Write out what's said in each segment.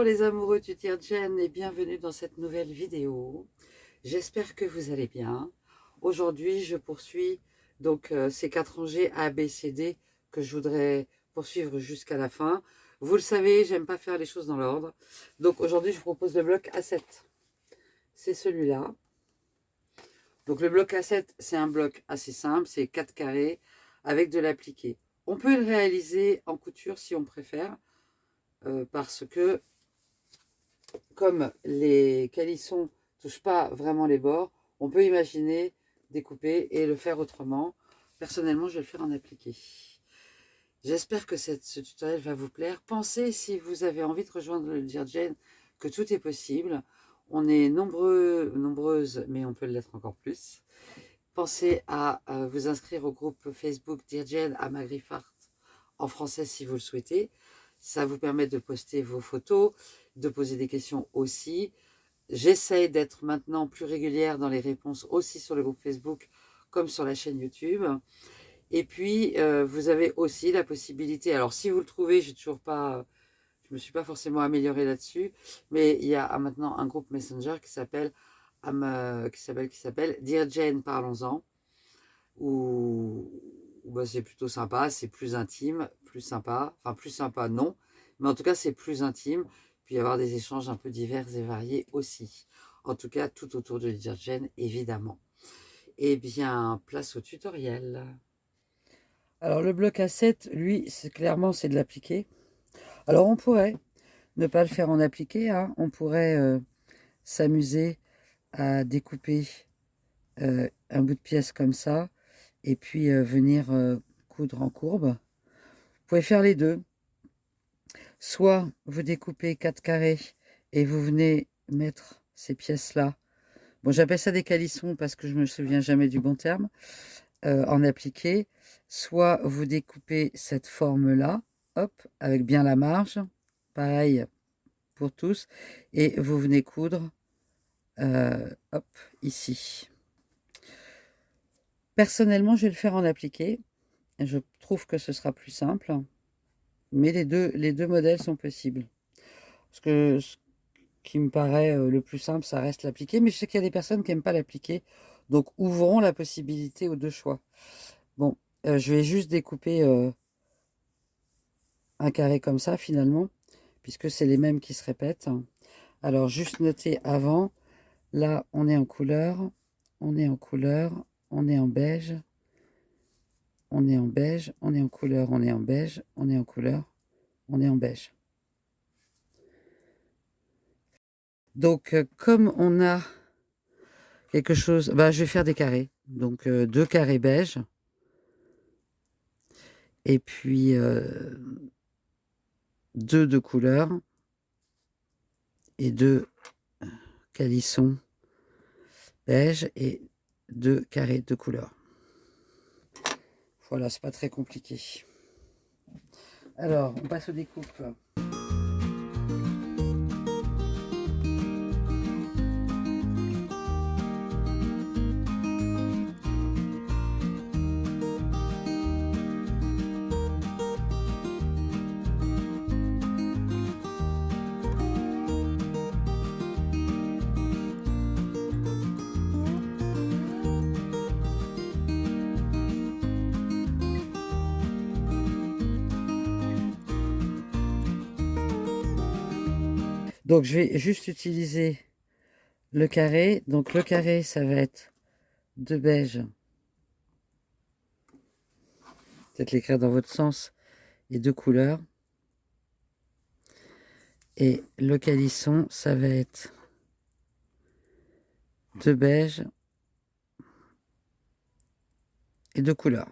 Bonjour les amoureux du Dear Jen et bienvenue dans cette nouvelle vidéo. J'espère que vous allez bien. Aujourd'hui, je poursuis donc ces 4 rangées A, B, C, D que je voudrais poursuivre jusqu'à la fin. Vous le savez, j'aime pas faire les choses dans l'ordre. Donc aujourd'hui, je vous propose le bloc A7. C'est celui-là. Donc le bloc A7, c'est un bloc assez simple, c'est 4 carrés avec de l'appliqué. On peut le réaliser en couture si on préfère, parce que comme les calissons ne touchent pas vraiment les bords, on peut imaginer découper et le faire autrement. Personnellement, je vais le faire en appliqué. J'espère que ce tutoriel va vous plaire. Pensez, si vous avez envie de rejoindre le Dear Jen, que tout est possible. On est nombreux, nombreuses, mais on peut l'être encore plus. Pensez à vous inscrire au groupe Facebook Dear Jen à Magriffart en français si vous le souhaitez. Ça vous permet de poster vos photos, de poser des questions aussi. J'essaye d'être maintenant plus régulière dans les réponses aussi sur le groupe Facebook comme sur la chaîne YouTube. Et puis, vous avez aussi la possibilité, alors si vous le trouvez, je me suis pas forcément améliorée là-dessus, mais il y a maintenant un groupe Messenger qui s'appelle Dear Jane, parlons-en, où bah, c'est plutôt sympa, c'est plus intime, plus sympa, enfin plus sympa non, mais en tout cas c'est plus intime, puis y avoir des échanges un peu divers et variés aussi. En tout cas, tout autour de Dear Jane, évidemment. Eh bien, place au tutoriel. Alors le bloc A7, lui, clairement c'est de l'appliqué. Alors on pourrait ne pas le faire en appliqué, hein. On pourrait s'amuser à découper un bout de pièce comme ça, et puis venir coudre en courbe. Vous pouvez faire les deux. Soit vous découpez 4 carrés et vous venez mettre ces pièces-là. Bon, j'appelle ça des calissons parce que je me souviens jamais du bon terme. En appliqué. Soit vous découpez cette forme-là, hop, avec bien la marge. Pareil pour tous. Et vous venez coudre, hop, ici. Personnellement, je vais le faire en appliqué. Je trouve que ce sera plus simple. Mais les deux modèles sont possibles. Parce que ce qui me paraît le plus simple, ça reste l'appliqué. Mais je sais qu'il y a des personnes qui n'aiment pas l'appliqué. Donc, ouvrons la possibilité aux deux choix. Bon, je vais juste découper un carré comme ça, finalement, puisque c'est les mêmes qui se répètent. Alors, juste noter avant, là, on est en couleur, on est en couleur, on est en beige, on est en beige, on est en couleur, on est en beige, on est en couleur, on est en beige. Donc, comme on a quelque chose, bah, je vais faire des carrés. Donc, 2 carrés beige. Et puis, 2 de couleur. Et 2 calissons beige et 2 carrés de couleur. Voilà, c'est pas très compliqué. Alors, on passe aux découpes. Donc, je vais juste utiliser le carré. Donc, le carré, ça va être de beige. Peut-être l'écrire dans votre sens. Et de couleur. Et le calisson, ça va être de beige et de couleur.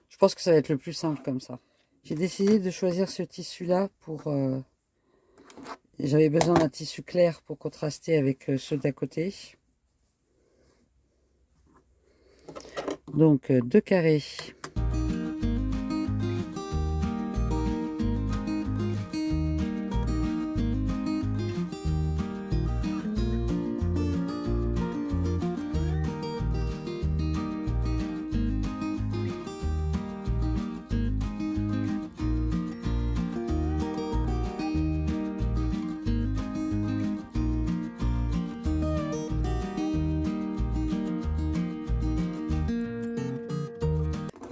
Je pense que ça va être le plus simple comme ça. J'ai décidé de choisir ce tissu-là pour... J'avais besoin d'un tissu clair pour contraster avec ceux d'à côté. Donc, 2 carrés.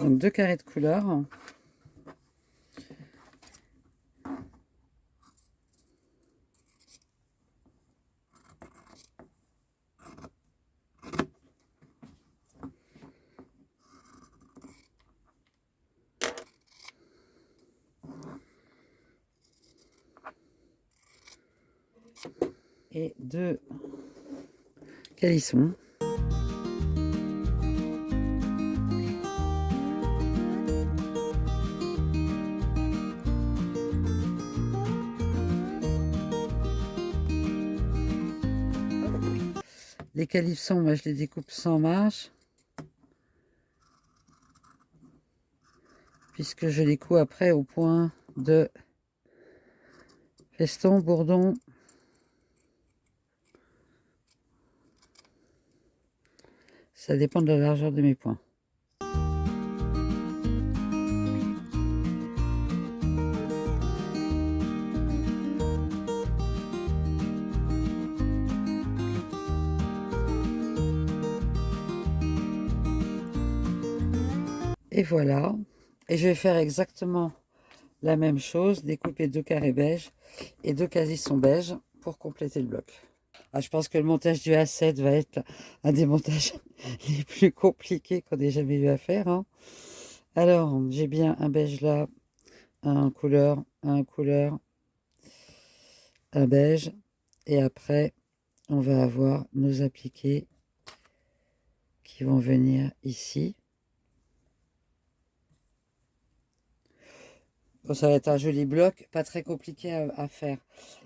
Donc 2 carrés de couleur. Et 2 calissons. Les calissons, moi je les découpe sans marge, puisque je les couds après au point de feston, bourdon. Ça dépend de la largeur de mes points. Et voilà. Et je vais faire exactement la même chose, découper 2 carrés beige et 2 calissons beige pour compléter le bloc. Ah, je pense que le montage du A7 va être un des montages les plus compliqués qu'on ait jamais eu à faire. Hein. Alors, j'ai bien un beige là, un couleur, un beige. Et après, on va avoir nos appliqués qui vont venir ici. Bon, ça va être un joli bloc, pas très compliqué à faire.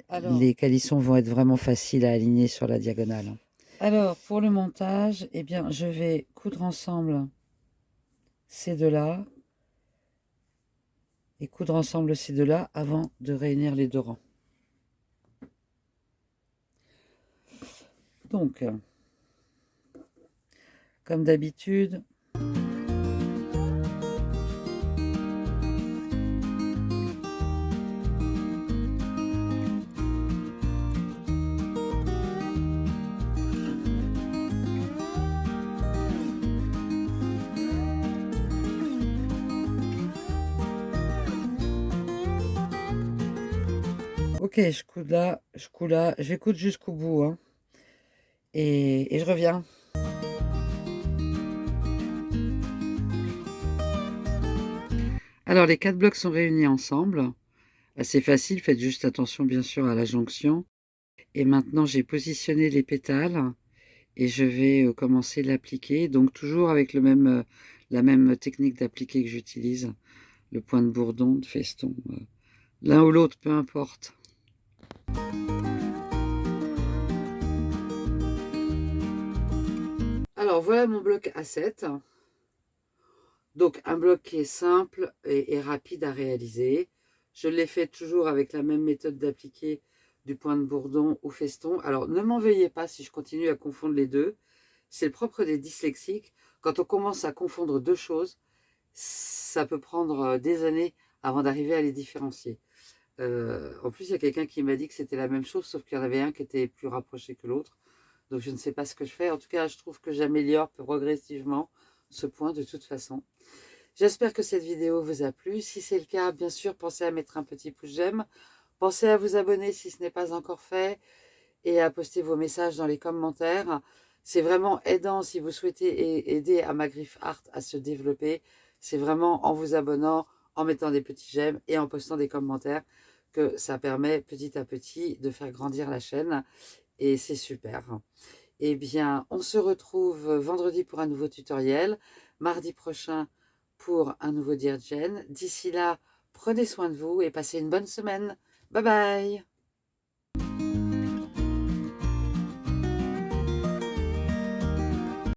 Alors, les calissons vont être vraiment faciles à aligner sur la diagonale. Alors, pour le montage, eh bien, je vais coudre ensemble ces deux-là et coudre ensemble ces deux-là avant de réunir les deux rangs. Donc, comme d'habitude, ok, je coude là, je vais coudre jusqu'au bout, hein, et je reviens. Alors, les 4 blocs sont réunis ensemble. Assez facile, faites juste attention bien sûr à la jonction. Et maintenant, j'ai positionné les pétales et je vais commencer l'appliquer. Donc, toujours avec la même technique d'appliquer que j'utilise, le point de bourdon, de feston, l'un ou l'autre, peu importe. Alors, voilà mon bloc A7. Donc, un bloc qui est simple et rapide à réaliser. Je l'ai fait toujours avec la même méthode d'appliquer du point de bourdon au feston. Alors, ne m'en veuillez pas si je continue à confondre les deux. C'est le propre des dyslexiques. Quand on commence à confondre deux choses, ça peut prendre des années avant d'arriver à les différencier. En plus, il y a quelqu'un qui m'a dit que c'était la même chose, sauf qu'il y en avait un qui était plus rapproché que l'autre. Donc, je ne sais pas ce que je fais. En tout cas, je trouve que j'améliore progressivement ce point de toute façon. J'espère que cette vidéo vous a plu. Si c'est le cas, bien sûr, pensez à mettre un petit pouce j'aime. Pensez à vous abonner si ce n'est pas encore fait et à poster vos messages dans les commentaires. C'est vraiment aidant si vous souhaitez aider à Magriffe Art à se développer. C'est vraiment en vous abonnant, en mettant des petits j'aime et en postant des commentaires que ça permet petit à petit de faire grandir la chaîne. Et c'est super. Eh bien, on se retrouve vendredi pour un nouveau tutoriel, mardi prochain pour un nouveau Dear Jen. D'ici là, prenez soin de vous et passez une bonne semaine. Bye bye!